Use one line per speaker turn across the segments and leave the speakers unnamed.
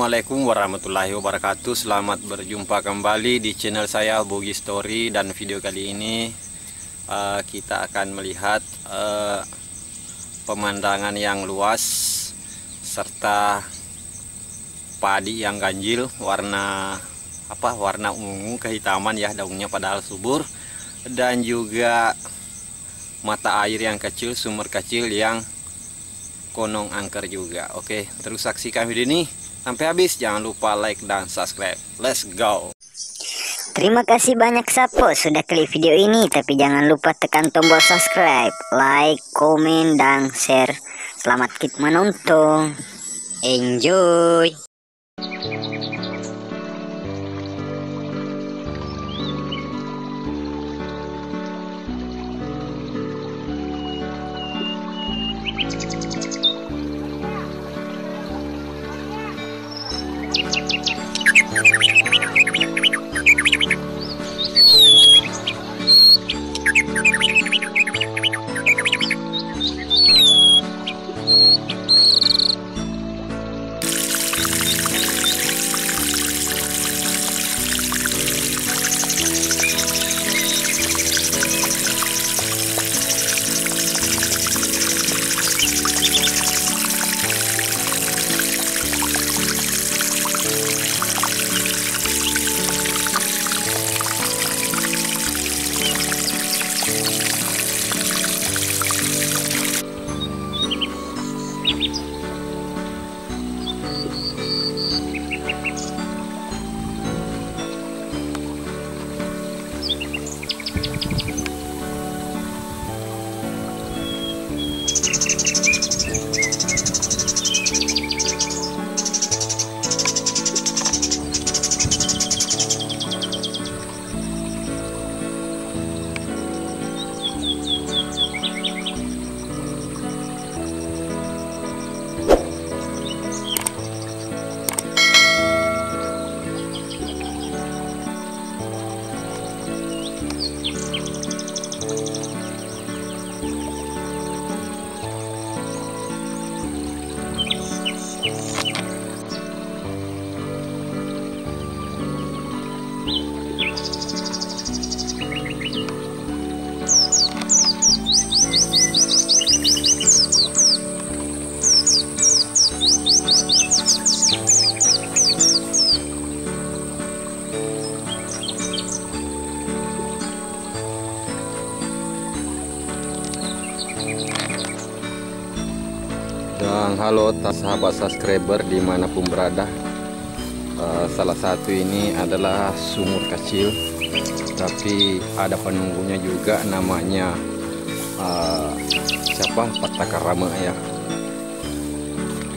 Assalamualaikum warahmatullahi wabarakatuh. Selamat berjumpa kembali di channel saya Bogi Story. Dan video kali ini kita akan melihat pemandangan yang luas serta padi yang ganjil, warna ungu kehitaman ya daunnya, padahal subur. Dan juga mata air yang kecil, sumber kecil yang konong angker juga. Oke, terus saksikan video ini sampai habis. Jangan lupa like dan subscribe. Let's go.
Terima kasih banyak Sapo sudah klik video ini, tapi jangan lupa tekan tombol subscribe, like, komen, dan share. Selamat menonton. Enjoy.
Dan halo sahabat subscriber dimanapun berada. Salah satu ini adalah sumur kecil, tapi ada penunggunya juga, namanya Patakarama ya.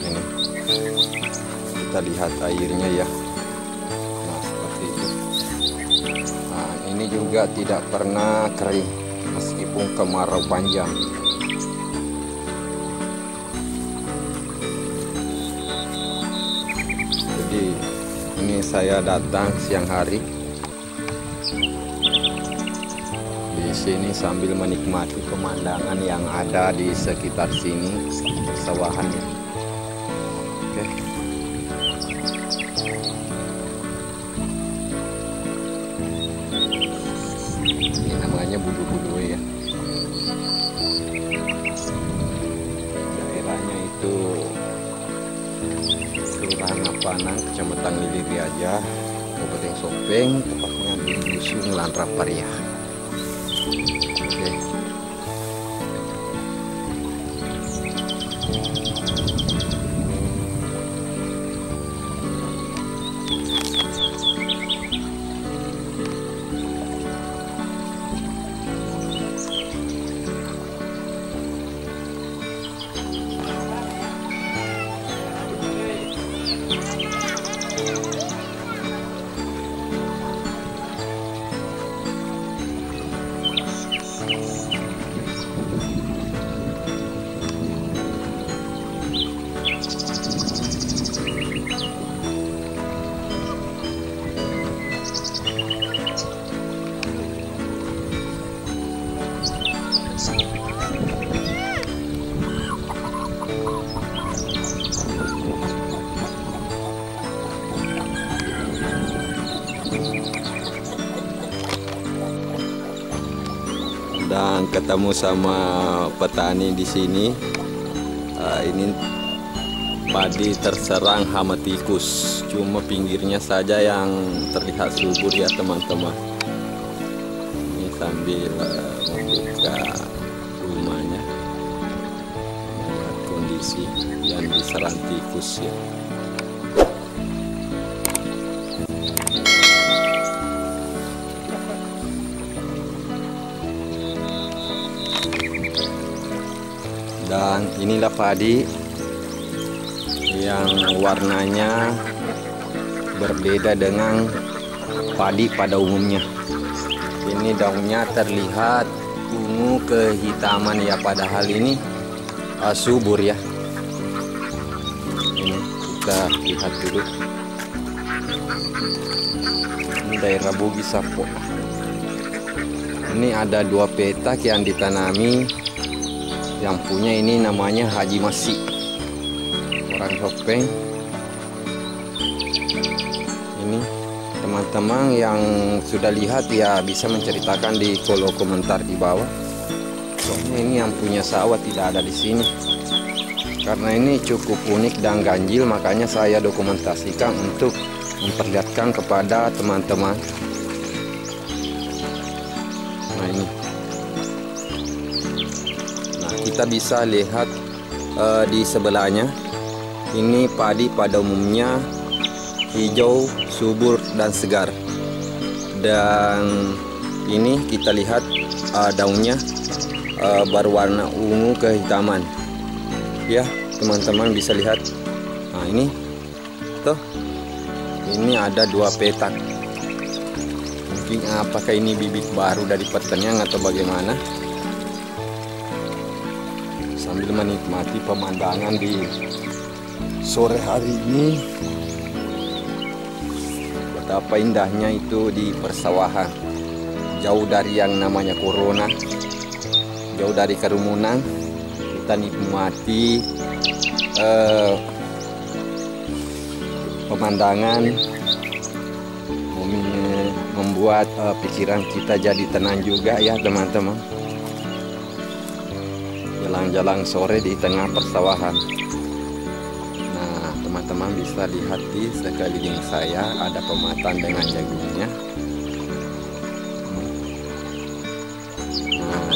Ini kita lihat airnya ya. Nah, seperti itu. Nah, ini juga tidak pernah kering meskipun kemarau panjang. Ini saya datang siang hari di sini sambil menikmati pemandangan yang ada di sekitar sini, persawahan ya. Oke. Ini namanya Budu-Budu ya. Daerahnya itu Kelurahan Ngapanang, Kecamatan Liliriaja, Kabupaten Sopeng, tepatnya di Dusun Lanraparia. Oke. Dan ketemu sama petani di sini. Ini padi terserang hama tikus, cuma pinggirnya saja yang terlihat subur ya teman-teman. Ini sambil membuka rumahnya, melihat kondisi yang diserang tikus ya. Dan inilah padi yang warnanya berbeda dengan padi pada umumnya. Ini daunnya terlihat ungu kehitaman ya, padahal ini subur ya. Ini kita lihat dulu. Ini daerah Bugis Sapo. Ini ada 2 petak yang ditanami. Yang punya ini namanya Haji Masih, orang Hopeng. Ini teman-teman yang sudah lihat ya bisa menceritakan di kolom komentar di bawah. Soalnya ini yang punya sawah tidak ada di sini. Karena ini cukup unik dan ganjil, makanya saya dokumentasikan untuk memperlihatkan kepada teman-teman. Nah ini. Kita bisa lihat di sebelahnya, ini padi pada umumnya hijau, subur dan segar. Dan ini kita lihat daunnya berwarna ungu kehitaman. Ya, teman-teman bisa lihat. Nah, ini tuh. Ini ada 2 petak. Mungkin apakah ini bibit baru dari pertanian atau bagaimana? Sambil menikmati pemandangan di sore hari ini, betapa indahnya itu di persawahan, jauh dari yang namanya corona, jauh dari kerumunan. Kita nikmati pemandangan, membuat pikiran kita jadi tenang juga ya teman-teman. Jalan-jalan sore di tengah persawahan. Nah, teman-teman bisa lihat di sekeliling saya ada pematang dengan jagungnya. Nah,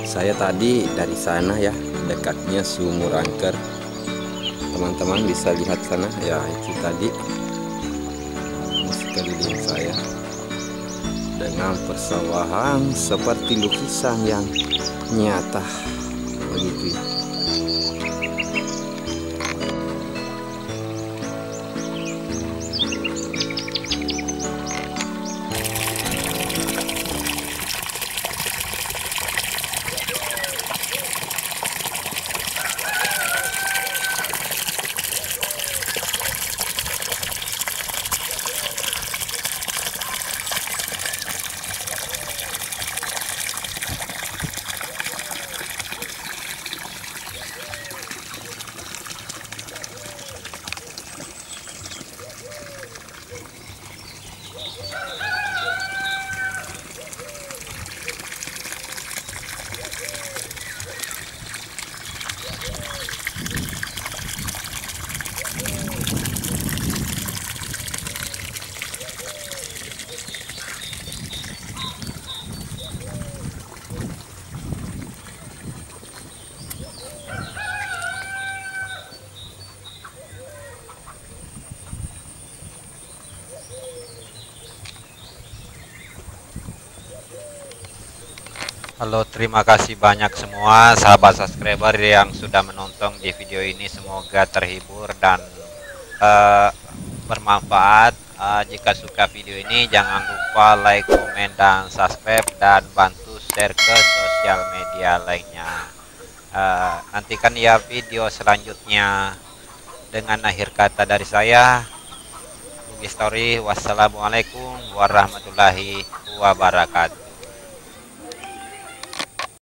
saya tadi dari sana ya, dekatnya Sumur Angker. Teman-teman bisa lihat sana ya, itu tadi. Ini sekeliling saya dengan persawahan seperti lukisan yang nyata. Begitu ya.
Halo, terima kasih banyak semua sahabat subscriber yang sudah menonton di video ini. Semoga terhibur dan bermanfaat. Jika suka video ini jangan lupa like, komen, dan subscribe, dan bantu share ke sosial media lainnya. Nantikan ya video selanjutnya. Dengan akhir kata dari saya, Bugis Story. Wassalamualaikum warahmatullahi wabarakatuh.